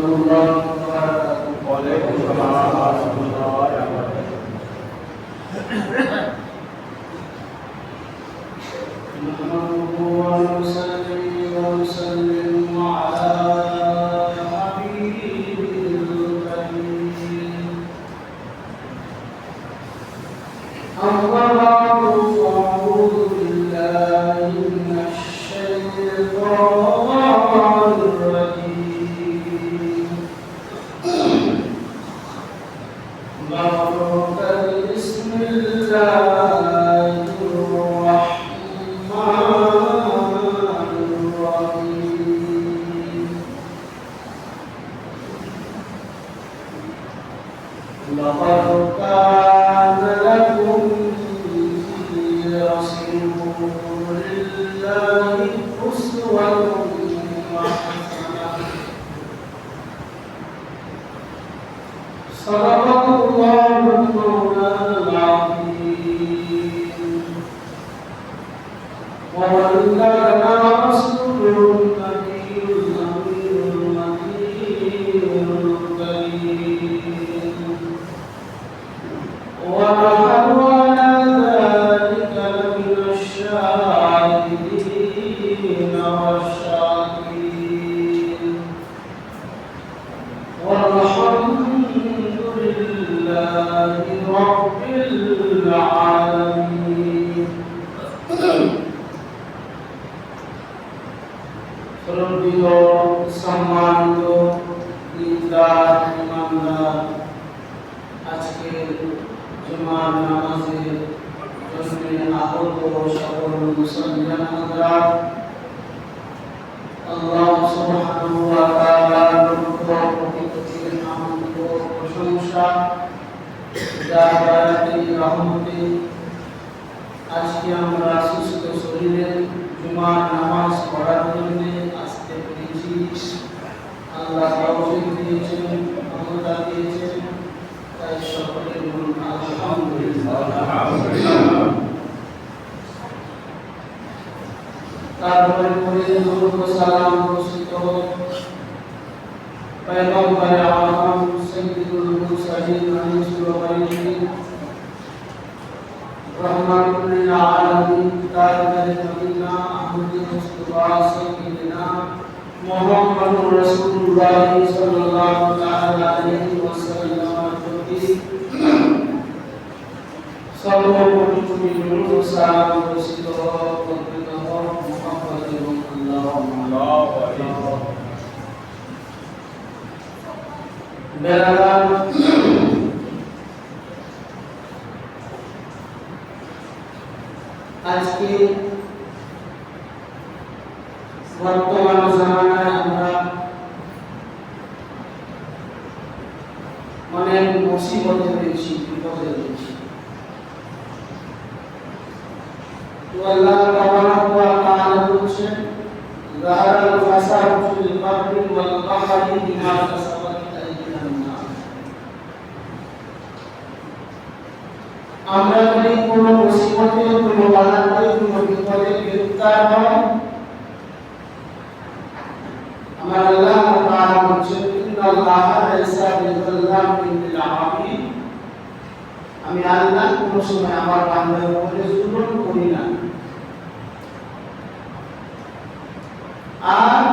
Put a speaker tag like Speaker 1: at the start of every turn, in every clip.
Speaker 1: রাহমাতুল্লাহি ওয়া বারাকাতুহু।
Speaker 2: ওয়া আলাইকুম আসসালাম ওয়া রাহমাতুল্লাহি ওয়া বারাকাতুহু।
Speaker 1: نحمده ونصلي ونسلم على حبيبه الكريم. أما بعد فأعوذ بالله من الشيطان الرجيم. بسم الله الرحمن الرحيم. لقد كان لكم في رسول الله أسوة حسنة. صدق الله مولانا العظيم وبلغنا رسوله النبي الأمين المكين الكريم ونحن على ذلك لمن الشاهدين والشاكرين والحمد لله رب العالمين. শ্রদ্ধেয় সম্মানিত দিনদার ইমানদার, আজকের জুমার নামাজের জন্য আগত সকল মুসলমান হাজরাত, আল্লাহ সুবহানাহু ওয়া তাআলার প্রতিপত্তির নামে প্রশংসা, যার দয়াতে রহমতে আজকে আমরা সুস্থ শরীরে জুমার নামাজ পড়ার জন্য আসতে পেরেছি। আল্লাহ তৌফিক দিয়েছেন, ক্ষমতা দিয়েছেন, তাই সকলে বলুন আলহামদুলিল্লাহ। তারপরে দরুদ ও সালাম বর্ষিত পয়গম্বর আযম সাইয়্যিদুল মুরসালিন আলাইহিস রহমাতুল লিল আলামিন তাজদারে মদিনা আহমদ মুস্তাফা সাইয়্যিদিনা মুহাম্মদুর রাসূলুল্লাহ সাল্লাল্লাহু তাআলা আলাইহি ওয়াসাল্লামের প্রতি সর্বপ্রথম দরুদ ও সালাম বর্ষিত আজকে বর্তমান জামানায় আমরা অনেক মুসিবতে রয়েছি, বিপদে রয়েছি। তো আল্লাহ তাবারাক ওয়া তাআলা বলছেন, যাহারাল ফাসাদু ফিল বাররি ওয়াল বাহরি বিমা কাসাবাত আইদিন নাস। আমরা যদি কোনো মুসিবতে, কোনো বাধাতে, কোনো বিপদে গ্রেফতার হই, আমার আল্লাহ তাআলা বলছেন, ইন্নাল্লাহা লাইসা বিযাল্লামিন লিল আবিদ। আমি আল্লাহ কোনো সময় আমার বান্দার উপরে জুলুম করি না। আর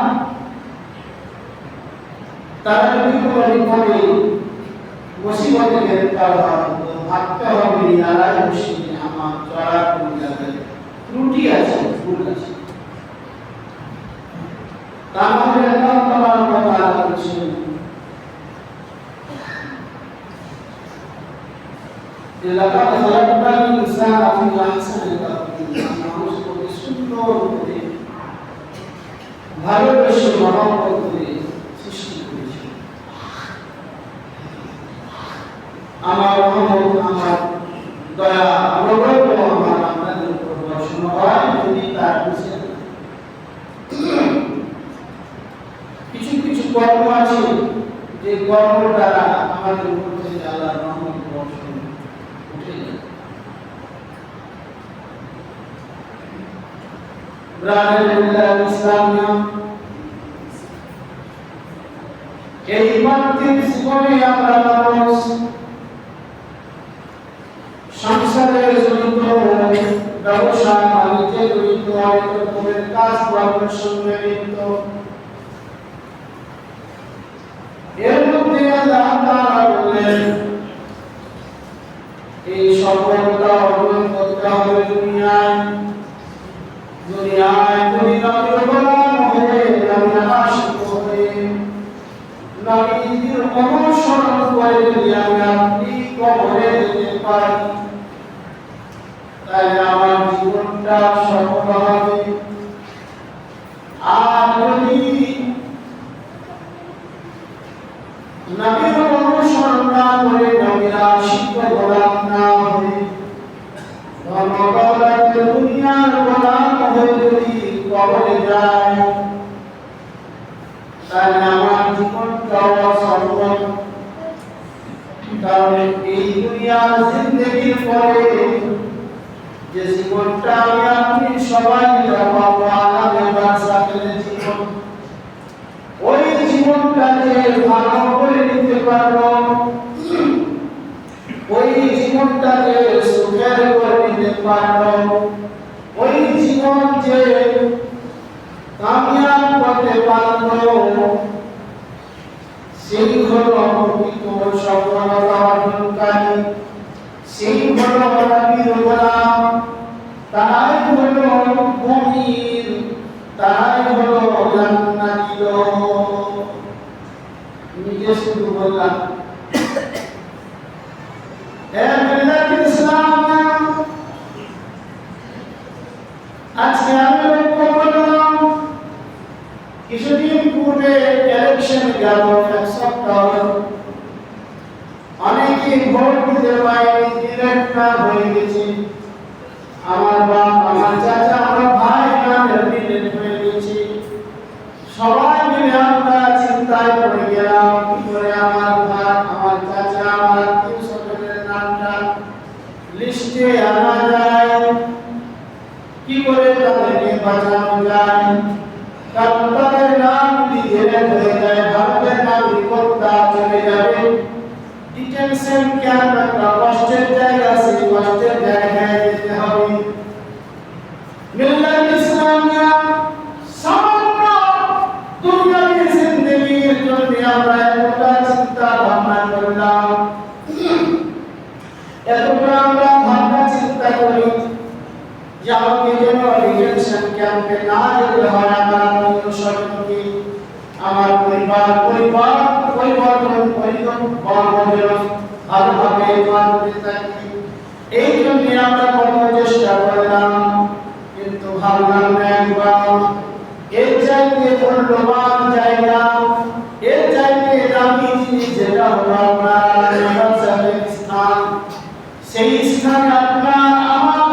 Speaker 1: তারা যদি কোনো বিপদে মুসিবতে গ্রেফতার হয়, ভাবতে হবে নিরালায় মুসিবতে আমার চলার কোনো জায়গায় ত্রুটি আছে, ভুল আছে। তাহলে আল্লাহ তাবারাক ওয়া তাআলা বলছেন, লাকাদ খালাকনাল ইনসানা ফি আহসানি তাকওয়িম। মানুষকে সুন্দর করে, ভালোবেসে, মহব্বত করে সৃষ্টি করেছি। আমার রহমত, আমার দয়া, অনুগ্রহ আমার আপনাদের উপর বর্ষণ হয় যদি তার বুঝেন। কিছু কিছু কর্ম আছে যে কর্ম দ্বারা আমাদের উপর থেকে আল্লাহর রহমত বর্ষণ উঠে যায়। ব্রাদার ইসলামিয়া এই পার্থিব জীবনে আমরা মানুষ সংসারে জড়িত, ব্যবসা বাণিজ্যে জড়িত, অনেক রকমের কাজ কর্মের সঙ্গে লিপ্ত। এর মধ্যে আল্লাহ তাআলা বললেন এই সফলতা অর্জন করতে হবে দুনিয়ায় যদি নবীর গোলাম হয়ে, নবীর আশিক হয়ে, নবীর অনুসরণ করে যদি আপনি কবরে যেতে পারি, তাহলে আমার জীবনটা সফল হবে। আর যদি নবীর অনুসরণ না করে, নবীর আশিক গোলাম না হয়ে, ধর্মদৌলতের দুনিয়ার গোলাম হয়ে যদি কবরে যায়, তাহলে আমার জীবনটাও অসফল। কারণ এই দুনিয়ার জিন্দেগির পরে যে জীবনটা আমি আপনি সবাই পাবো, আলাদা বারজাখের জীবন, ওই জীবনটাকে ভালো করে নিতে পারবো, ওই জীবনটাকে সুখের করে নিতে পারবো, ওই জীবন যে কামিয়াব করতে পারবো, সেই হলো প্রকৃত সফলতা অর্জনকারী, সেই হলো নবীর গোলাম, তারাই হলো মুমিন, তারাই হলো জান্নাতি লোক। নিজে শুধু বললাম আজকে আমি লক্ষ্য করলাম কিছুদিন পূর্বে ইলেকশন গেল, এক সপ্তাহ অনেকে ভোট দিতে পারেনি, ডিরেক্টর হয়ে গেছে। আমার বাপ, আমার চাচা, আমার ভাই নামের ডিরেক্ট হয়ে গেছে। সবাই মিলে আমরা চিন্তায় পড়ে গেলাম কি করে আমার ভাই, আমার চাচা, আমার আত্মীয় স্বজনের নামটা লিস্টে আনা যায়, কি করে তাদেরকে বাঁচানো যায়। কারণ তাদের নাম লিখে হয়ে যায়, ভারতের নাগরিকত্ব চলে যাবে। ডিটেনশন ক্যাম্প একটা কষ্টের জায়গা, সেই কষ্টের জায়গায় যেতে হবে। মিল্লাত ইসলামিয়া সমগ্র দুনিয়ার জিন্দেগির জন্য আমরা এতটা চিন্তা ভাবনা করলাম, এতটা আমরা ভাবনা চিন্তা করি যে আমাকে যেন ডিটেনশন ক্যাম্পে না যেতে হয়, আমার আত্মীয় স্বজনকে, আমার ভালোভাবে মানতে থাকি। এই জন্য আমরা কত চেষ্টা করলাম, কিন্তু ভাবলাম না একবার এর চাইতে মূল্যবান জায়গা, এর চাইতে দামি জিনিস যেটা হলো আপনার স্থান, সেই স্থানে আপনার আমার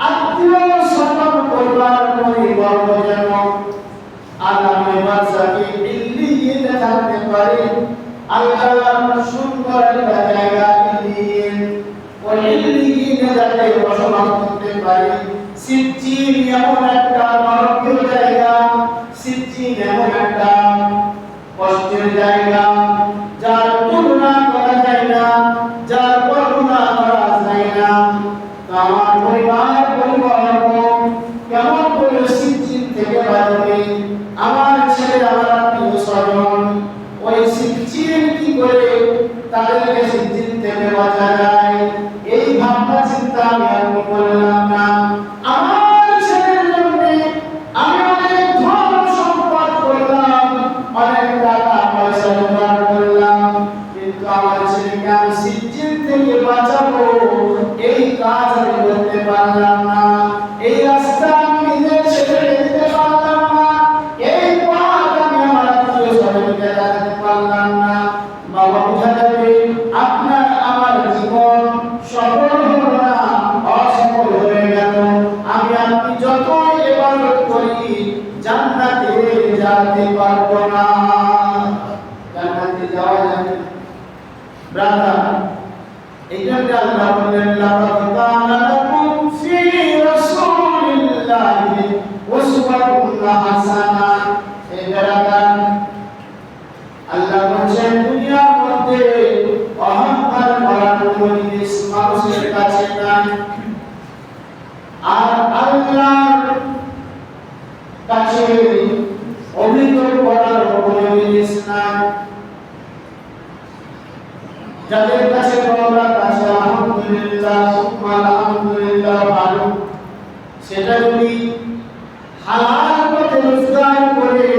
Speaker 1: আত্মীয় স্বজন পরিবার পরিবর্গ যেন আগামী বারজাখে ইল্লিয়িনে থাকতে পারে। আল্লাহর সুন্দর একটা জায়গা ইল্লিয়িন, ওই ইল্লিয়িনে যাতে বসবাস করতে পারে। সিজ্জিন এমন একটা নরকীয় জায়গা, সিজ্জিন এমন একটা কষ্টের জায়গা যার তুলনা করা যায় না, যার বর্ণনা করা যায় না। আমার পরিবার পরিবর্গ কেমন করে সিজ্জিন থেকে বাঁচবে, আমার ছেলে, আমার আত্মীয় স্বজন, ওই সিজ্জিন কি করে তাদেরকে সিজ্জিন থেকে বাঁচা যায়, এই ভাবনা চিন্তা আমি করলাম না। আমার ছেলের জন্য আমি অনেক ধন সম্পদ করলাম, অনেক টাকা পয়সা জোগাড় করলাম, কিন্তু আমার ছেলেকে আমি সিজ্জিন থেকে বাঁচাবো এই কাজ আমি করতে পারলাম না। এই রাস্তা আমি নিজের ছেলেকে দিতে পারলাম না, এই পথ আমি আমার আত্মীয় স্বজনকে দেখাতে পারলাম না। বাবা, বোঝা যাবে আপনার আমার জীবন সফল হলো না, অসফল হয়ে গেল। আমি আপনি যত ইবাদত করি জান্নাতে যেতে পারবো না। জান্নাতে যাওয়া যাবে ব্রাদার, এই জন্য আল্লাহ বললেন লাকাদ কানা লাকুম ফি রাসূলিল্লাহি উসওয়াতুন হাসানাহ। এই ব্রাদার, আল্লাহ বলছেন কাছে অভিযোগ করার কোনো জিনিস নাই। যাদের কাছে বলার কাছে আলহামদুলিল্লাহ সুবহান আলহামদুলিল্লাহ ভালো, সেটা যদি হালাল পথে রোজগার করে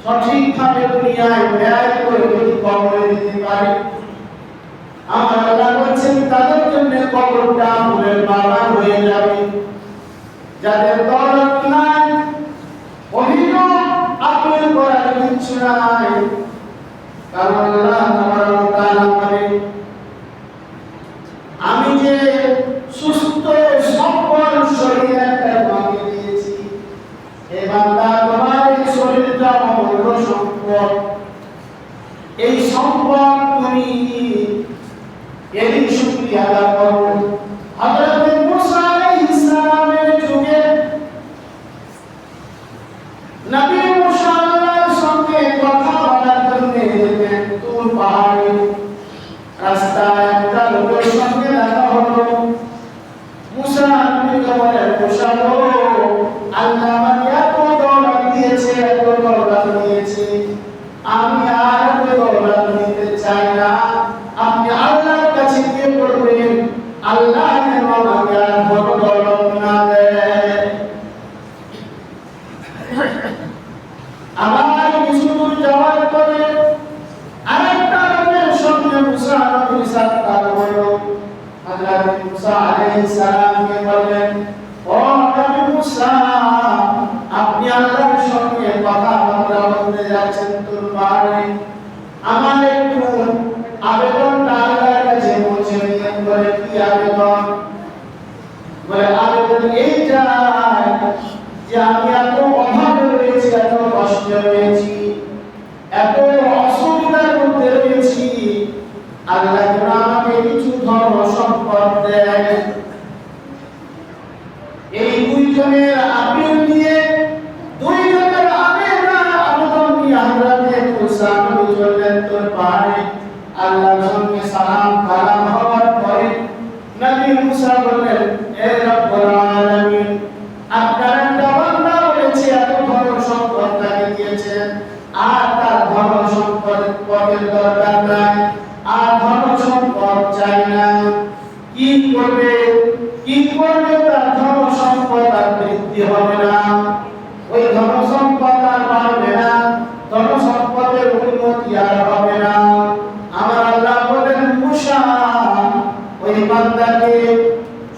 Speaker 1: সঠিকভাবে দুনিয়ায় ব্যয় করে যদি কবরে দিতে পারে, আমার আল্লাহ বলছেন তাদের জন্য কবরটা ফুলের বাগান হয়ে যাবে। যাদের দৌলত নাই, অভিযোগ আপিল করার কিছু নাই, কারণ আল্লাহ তাআলা বলেন আমি যে সুস্থ সবল শরীর একটা তোমাকে দিয়েছি, হে বান্দা তোমার এই শরীরটা অমূল্য সম্পদ। এই সম্পদ তুমি এরই শুকরিয়া আদায় করো। হযরত মুসা আলাইহিস সালামের যুগে নবী মুসা আল্লাহর সঙ্গে কথা বলার জন্য যেতেন তুর পাহাড়ে। রাস্তায় একটা লোকের সঙ্গে দেখা হলো। মুসা নবীকে বলেন, মুসা গো, আল্লাহ আমাকে এত দৌলত দিয়েছে, এত দৌলত দিয়েছে, আমি আর এত দৌলত নিতে চাই না। আপনি আল্লাহর কাছে গিয়ে বলবেন আল্লাহ যেন আমাকে আর বড় দৌলত না দেয়। আমার কিছু দূর যাওয়ার পরে আরেকটা লোকের সঙ্গে মুসা নবী সাক্ষাৎ হলো। হযরত মুসা আলাইহিস সালামকে বললেন, ও নবী মুসা, আপনি আল্লাহর সঙ্গে কথাবার্তা বলতে যাচ্ছেন তুর পাহাড়ে, আমার একটু আবেদনটা আল্লাহর কাছে পৌঁছে দিন। বলে কি আবেদন? বলে আবেদন এইটা যে আমি এত অভাবে রয়েছি, এত কষ্টে রয়েছি, এত অসুবিধার মধ্যে রয়েছি, আল্লাহ যেন আমাকে কিছু ধন সম্পদ দেয়। এই দুইজনের আপিল দিয়ে, দুইজনের আবেদন নিয়ে হযরত মুসা নবী চললেন তুর পাহাড়ে। আল্লাহর সঙ্গে সালাম কালাম হওয়ার পরে নবী মুসা বললেন, হে রব্বুল আলামিন, আপনার একটা বান্দা বলেছে এত ধন সম্পদ তাকে দিয়েছেন, আর তার ধন সম্পদের দরকার নাই, আর ধন সম্পদ চাই না। কি করবে তার ধন সম্পদ আর বৃদ্ধি হবে না, ওই ধন সম্পদ আর বাড়বে না, ধন সম্পদের উন্নতি আর হবে না। আমার আল্লাহ বলেন, মুসা, ওই বান্দাকে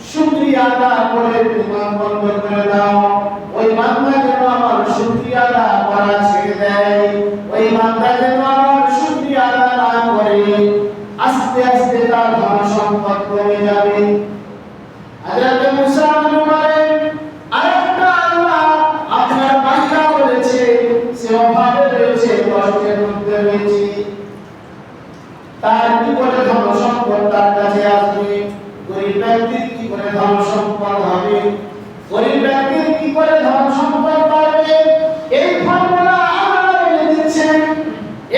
Speaker 1: শুকরিয়া আদায় করে তোমার বন্ধ করে দাও। ওই বান্দা যেন আমার শুকরিয়া আদায় করা ছেড়ে দেয়, ওই বান্দা যেন আমার শুকরিয়া আদায় না করে, আস্তে আস্তে তার ধন সম্পদ কমে যাবে। হযরত মুসা বলেন, আরেকটা আল্লাহ আপনার বান্দা বলেছে সে অভাবে রয়েছে, কষ্টের মধ্যে রয়েছে, তার কি করে ধন সম্পদ তার কাছে আসবে? গরিব ব্যক্তির কি করে ধন সম্পদ হবে? গরিব ব্যক্তির কি করে ধন সম্পদ পাবে? এই ফর্মুলা আল্লাহ বলে দিচ্ছেন,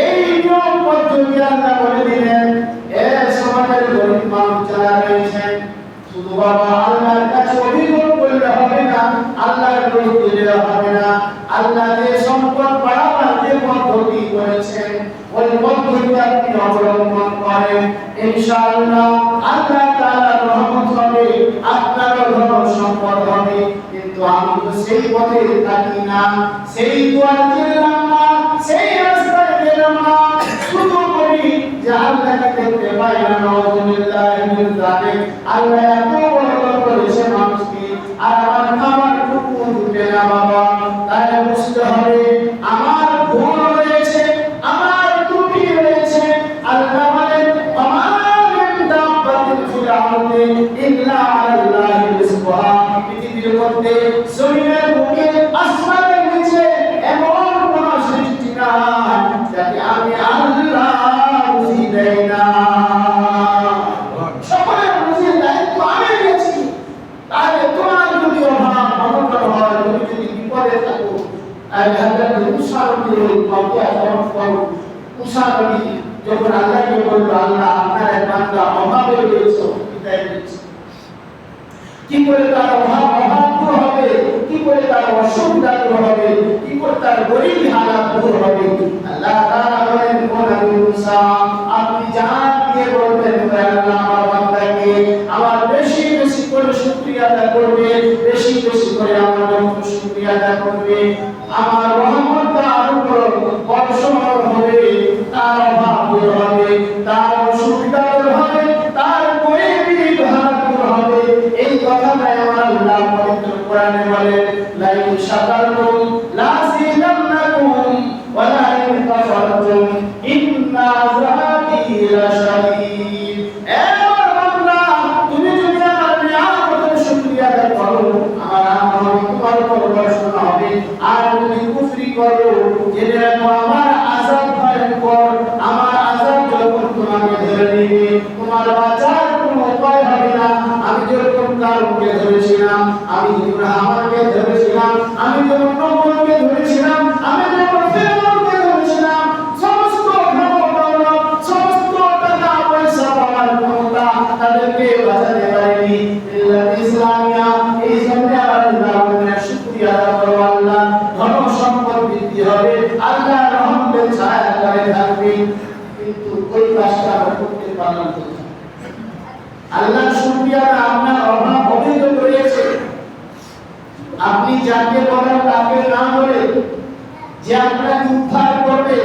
Speaker 1: এই নিয়ম পদ্ধতি আল্লাহ বলে দিলেন। এর সমাজের গরিব মানুষ যারা রয়েছেন, শুধু বাবা আল্লাহর কাছে অভিযোগ করলে হবে না, আল্লাহর দোষ দিলে হবে না। আল্লাহ যে সম্পদ বাড়াবার যে পদ্ধতি করেছেন, ওই পদ্ধতি আপনি অবলম্বন করেন, ইনশাআল্লাহ আল্লাহ তাআলার রহমত হবে, আপনার ধন সম্পদ হবে। কিন্তু আমি তো সেই পথে থাকি না, সেই দুয়ার গেলাম না, সেই রাস্তায় গেলাম না, শুধু বলি যে আল্লাহকে দেখতে পাই না, নাউযুবিল্লাহ মিন যালিক। আল্লাহ এত বড় করেছে মানুষকে, আর আমার খাবার টুকু জুটে না বাবা। তাহলে বুঝতে হবে আমার ভুল রয়েছে, আমার ত্রুটি রয়েছে। আল্লাহ বলেন, ওমা মিন দাব্বাতিন ফিল আরদি ইল্লা আলাল্লাহি রিজকুহা। পৃথিবীর মধ্যে, জমিনের বুকে, আসমানের নিচে এমন কোন সৃষ্টি নাই যাকে আমি আল্লাহ রুজি দেই না। সকলের রুজির দায়িত্ব আমি নিয়েছি। তাহলে তোমার যদি অভাব অনটন হয়, তুমি যদি বিপদে থাকো, হযরত মুসা নবীর কাউকে আচরণ করো। মুসা নবী যখন আল্লাহকে বলল, আল্লাহ আপনার এক বান্দা অভাবে রয়েছে, বিদায় দিচ্ছে, কি করে তার অভাব দূর হবে, কি করে তার অসুবিধা দূর হবে, কি করে তার গরিবী হালাত দূর হবে। আল্লাহ তাআলা বলেন ও নবী মুসা আপনি জান দিয়ে বলবেন আল্লাহ আমার বান্দাকে আমার বেশি বেশি করে শুকরিয়া আদা করবে, বেশি বেশি করে আমার জন্য শুকরিয়া আদা করবে, আমার রহমত তার উপর বর্ষণ হবে, তার অভাব দূর হবে, তার অসুবিধা দূর হবে, তার গরিবী হালাত দূর হবে। এই কথাটাই আমার আল্লাহ পবিত্র কোরআনে বলেন লাইন শাকারতুম লাযিদান্নাকুম ওয়া লাইন কাফারতুম ইন্না আযাবি লাশাদীদ। এ আমার বান্দা তুমি যদি আমার নিয়ামতের শুকরিয়া আদায় করো আমার তোমার উপর বর্ষণ হবে, আর তুমি কুফরি করো জেনে রাখো আমার আযাব ভয়ঙ্কর, আমার আযাব যখন তোমাকে ধরে নেবে তোমার বাঁচার কোনো উপায় হবে না। আমি যেরকম কারণকে ধরেছিলাম, আমি যেমন আমাকে ধরেছিলাম, আমি যেমন নবুকে ধরেছিলাম, আমি যেমন ফেরাউনকে ধরেছিলাম, সমস্ত ধন-দৌলত, সমস্ত টাকা পয়সা পাওয়ার ক্ষমতা তাদেরকে বাঁচাতে পারেনি। ইসলামিয়া এই জন্য আল্লাহর শুকরিয়া আদায় করো, আল্লাহ ধন সম্পদ বৃদ্ধি হবে, আল্লাহ রহমতের ছায়া করে থাকবে, কিন্তু ওই কাজটা আমরা করতে পারলাম না। আল্লাহ শুকরিয়া আপনার অভাব অভিযোগ রয়েছে, আপনি যাকে বলেন তাকে না বলে যে আপনাকে উদ্ধার করবে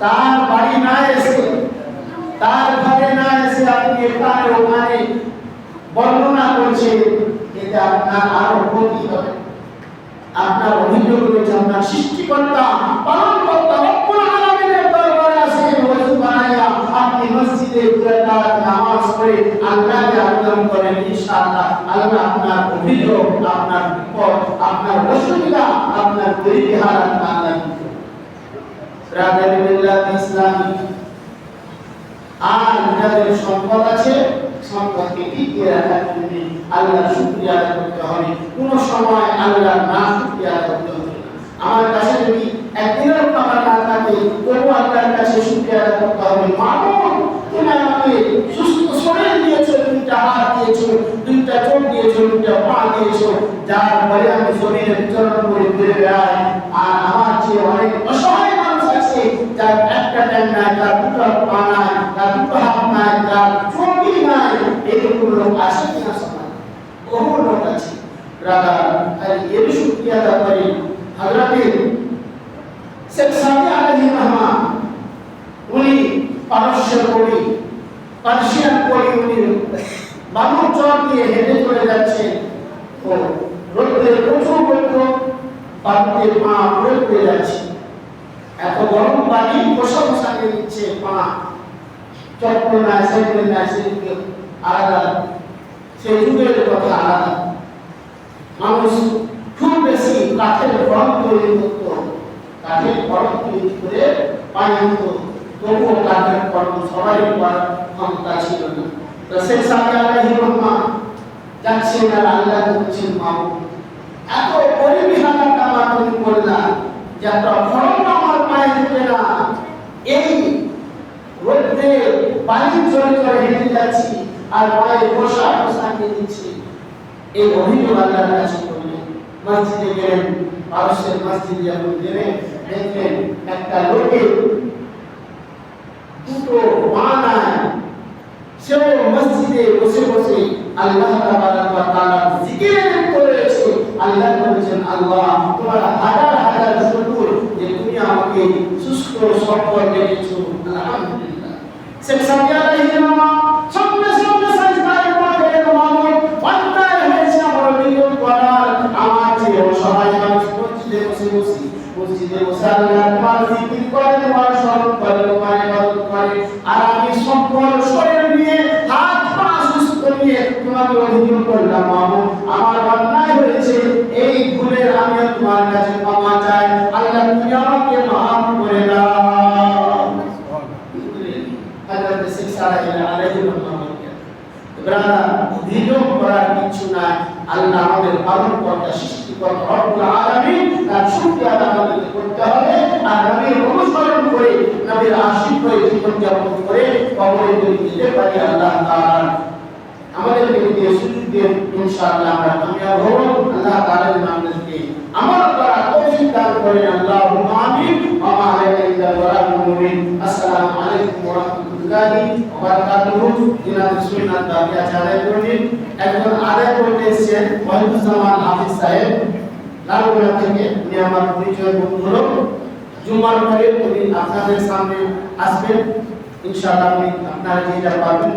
Speaker 1: তার বাড়ি না এসে, তার ঘরে না এসে আপনি এখানে ওখানে বর্ণনা করছেন, এতে আপনার আরো ক্ষতি হবে। আপনার অভিযোগ রয়েছে আপনার সৃষ্টিকর্তা পালনকর্তা রব্বুল আলামিনের দরবারে আসেন ওযু বানায়া আপনি মসজিদে দুরাকাত নামাজ পড়ে আল্লাহকে আবেদন করেন, ইনশাআল্লাহ আল্লাহ আপনার অভিযোগ, আপনার বিপদ, আপনার অসুবিধা, আপনার গরিবী হালাত আল্লাহ রাদানি বিল্লাহ ইসলামী। আর যাদের সম্পদ আছে সম্পদকে টিকিয়ে রাখার জন্য আল্লাহ শুকরিয়া আদায় করতে হবে, কোন সময় আল্লাহ না শুকরিয়া আদায় করতে হবে না। আমার কাছে যদি একদিনের টাকা না থাকে তবু আল্লাহর কাছে শুকরিয়া আদায় করতে হবে। মামুন তুমি আমাকে সুস্থ শরীর দিয়েছো, দুইটা হাত দিয়েছো, দুইটা চোখ দিয়েছো, দুইটা পা দিয়েছো, যার ফলে আমি জমিনে বিচরণ করে ঘুরে বেড়াই, আর আমার চেয়ে অনেক অসহায় মানুষ আছে যার একটা টাইম নাই, তার দুটো পা নাই, তার দুটো হাত নাই, তার চোখই নাই, এরকম লোক আছে কিনা সমাজ? বহু লোক আছে। রাধা আর এর শুকরিয়া আদায় করি। হযরতে শেখ সাদি আলাইহির রহমান উনি পারস্যের কবি, পার্সিয়ান কবি, উনি বালুর চর দিয়ে হেঁটে চলে যাচ্ছেন, ও রোদে প্রচুর রোদ, বালুতে পা পড়ে যাচ্ছে, এত গরম পানি বসা বসাকে দিচ্ছে, পা চপ্পল নাই, সাইকেল নাই, সেদিকে আলাদা, সেই যুগের কথা আলাদা। মানুষ খুব বেশি কাঠের ফলক তৈরি করত, কাঠের ফলক তৈরি করে পানি হতো, তবুও কাঠের ফলক সবাই করার ক্ষমতা ছিল না। তো শেখ সাদি আলাইহির রহমান যাচ্ছেন আর আল্লাহ বলছেন মামু এত গরিবী হালাত আমার তুমি করলা যে একটা ফলক আমার পায়ে দিতে না, এই রোদে বালির জলে জলে হেঁটে যাচ্ছি আর পায়ে বসা বসাকে দিচ্ছি। এই অভিযোগ আল্লাহর কাছে করলেন। মসজিদে গেলেন, পারস্যের মসজিদে যখন গেলেন দেখলেন একটা লোকের দুটো পা নাই, সেও মসজিদে বসে বসে আল্লাহ তাআলার জিকির করেছে। আল্লাহ বলেছেন আল্লাহ তোমার হাজার হাজার শুকর যে তুমি আমাকে সুস্থ সবল রেখেছো, আলহামদুলিল্লাহ। শেখ সাদি আলাইহির রহমান সঙ্গে সঙ্গে সাজদায় পড়ে গেলেন, মামুন অন্যায় হয়েছে আমার অভিযোগ করার, আমার যে অসহায় মানুষ মসজিদে বসে আল্লাহ তোমার জিকির করে, তোমার স্মরণ করে, তোমার ইবাদত করে, আর আমি সম্পূর্ণ শরীর নিয়ে হাত পা সুস্থ নিয়ে তোমাকে অভিযোগ করলাম মামুন আমার অন্যায় হয়েছে, এই ভুলের আমি তোমার কাছে ক্ষমা চাই, আল্লাহ তুমি আমাকে মাফ করে দাও। হযরত শেখ সাদি আলাইহির রহমান অভিযোগ করার কিছু নাই, আল্লাহ আমাদের পালনকর্তা সৃষ্টিকর্তা রব্বুল আলামিন, তার শুকরিয়া আদায় করতে হবে, আর নবীর অনুসরণ করে নবীর আশিক হয়ে জীবনযাপন করে কবরে যেতে পারি। আল্লাহ তাআলা আমাদেরকে দিয়ে সুযোগ দিয়ে ইনশাআল্লাহ আমরা কামিয়াব হব। আল্লাহ তাআলা আমাদেরকে আমল করা তৌফিক দান করেন আল্লাহুম্মা আমিন ওয়া মা আলাইনা ইল্লাল বালাগুল মুবিন আসসালামু আলাইকুম ওয়া রাহমাতুল্লাহি ওয়া বারাকাতুহু জিনাত সুন্নাত দাবিয়া চালায় করবেন একজন আদায় করতে এসেছেন ওয়াহিদুজ্জামান হাফিজ সাহেব লালগোলা থেকে উনি আমার পরিচয় বন্ধু জুমার পরে উনি আপনাদের সামনে আসবেন ইনশাআল্লাহ আপনি আপনারা যেটা পারবেন